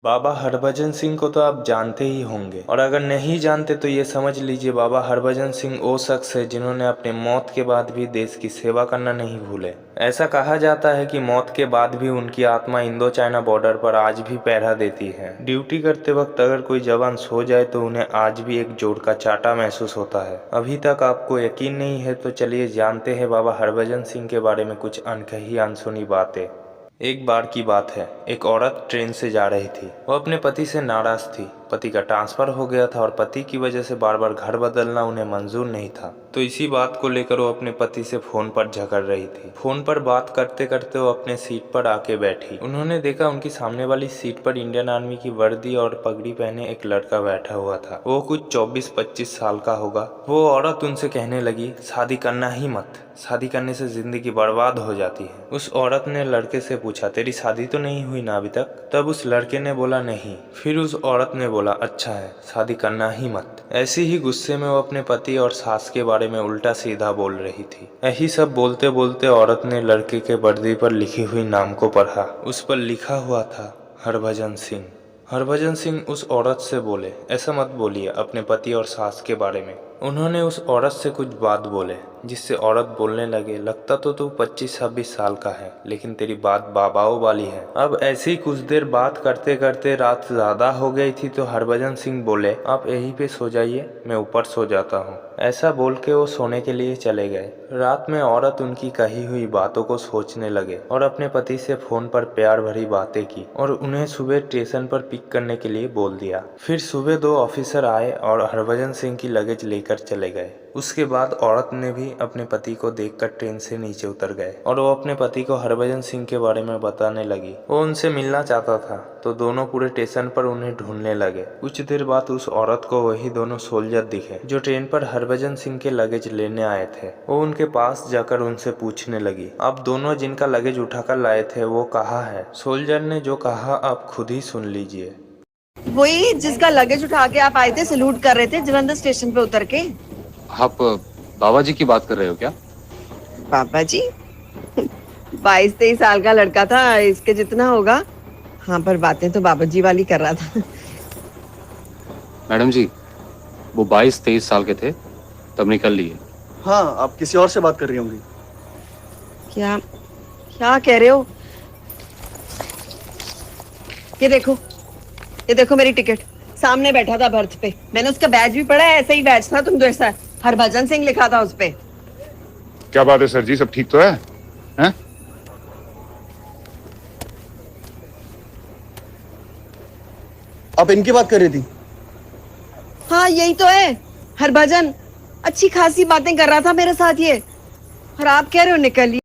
बाबा हरभजन सिंह को तो आप जानते ही होंगे, और अगर नहीं जानते तो ये समझ लीजिए बाबा हरभजन सिंह वो शख्स है जिन्होंने अपने मौत के बाद भी देश की सेवा करना नहीं भूले। ऐसा कहा जाता है कि मौत के बाद भी उनकी आत्मा इंडो चाइना बॉर्डर पर आज भी पहरा देती है। ड्यूटी करते वक्त अगर कोई जवान सो जाए तो उन्हें आज भी एक जोड़ का चाटा महसूस होता है। अभी तक आपको यकीन नहीं है तो चलिए जानते हैं बाबा हरभजन सिंह के बारे में कुछ अनकही अनसुनी बातें। एक बार की बात है, एक औरत ट्रेन से जा रही थी। वो अपने पति से नाराज थी। पति का ट्रांसफर हो गया था और पति की वजह से बार बार घर बदलना उन्हें मंजूर नहीं था। तो इसी बात को लेकर वो अपने पति से फोन पर झगड़ रही थी। फोन पर बात करते करते वो अपने सीट पर आके बैठी। उन्होंने देखा उनकी सामने वाली सीट पर इंडियन आर्मी की वर्दी और पगड़ी पहने एक लड़का बैठा हुआ था। वो कुछ 24-25 साल का होगा। वो औरत उनसे कहने लगी, शादी करना ही मत, शादी करने से जिंदगी बर्बाद हो जाती है। उस औरत ने लड़के से पूछा, तेरी शादी तो नहीं हुई ना अभी तक? तब उस लड़के ने बोला, नहीं। फिर उस औरत ने बोला, अच्छा है, शादी करना ही मत। ऐसे ही गुस्से में वो अपने पति और सास के बारे में उल्टा सीधा बोल रही थी। यही सब बोलते बोलते औरत ने लड़के के वर्दी पर लिखी हुई नाम को पढ़ा। उस पर लिखा हुआ था हरभजन सिंह। हरभजन सिंह उस औरत से बोले, ऐसा मत बोलिए अपने पति और सास के बारे में। उन्होंने उस औरत से कुछ बात बोले जिससे औरत बोलने लगे, लगता तो तू 25-26 साल का है, लेकिन तेरी बात बाबाओं वाली है। अब ऐसी कुछ देर बात करते करते रात ज़्यादा हो गई थी तो हरभजन सिंह बोले, आप यहीं पे सो जाइए, मैं ऊपर सो जाता हूँ। ऐसा बोल के वो सोने के लिए चले गए। रात में औरत उनकी कही हुई बातों को सोचने लगे और अपने पति से फोन पर प्यार भरी बातें की और उन्हें सुबह स्टेशन पर पिक करने के लिए बोल दिया। फिर सुबह 2 ऑफिसर आए और हरभजन सिंह की लगेज लेकर चले गए। उसके बाद औरत ने भी अपने पति को देखकर ट्रेन से नीचे उतर गए और वो अपने पति को हरभजन सिंह के बारे में बताने लगी। वो उनसे मिलना चाहता था तो दोनों पूरे स्टेशन पर उन्हें ढूंढने लगे। कुछ देर बाद उस औरत को वही दोनों सोल्जर दिखे जो ट्रेन पर हरभजन सिंह के लगेज लेने आए थे। वो उनके पास जाकर उनसे पूछने लगी, आप दोनों जिनका लगेज उठाकर लाए थे वो कहाँ है? सोल्जर ने जो कहा आप खुद ही सुन लीजिए। वही जिसका लगेज उठा के आप आए थे, सलूट कर रहे थे जलंधर स्टेशन पे उतर के। आप बाबा जी की बात कर रहे हो क्या? पापा जी 22-23 साल का लड़का था, इसके जितना होगा। हाँ, पर बातें तो बाबा जी वाली कर रहा था। मैडम जी, वो 22-23 साल के थे तब निकल लिए। हाँ, आप किसी और से बात कर रही होंगी। क्या क्या कह रहे हो? ये देखो मेरी टिकट। सामने बैठा था बर्थ पे, मैंने उसका बैज भी पढ़ा है, ऐसा ही बैज था तुम जैसा, हरभजन सिंह लिखा था उस पे। क्या बात है सर जी, सब ठीक तो है? हैं? आप इनकी बात कर रही थी? हाँ यही तो है, हरभजन अच्छी खासी बातें कर रहा था मेरे साथ ये, और आप कह रहे हो निकल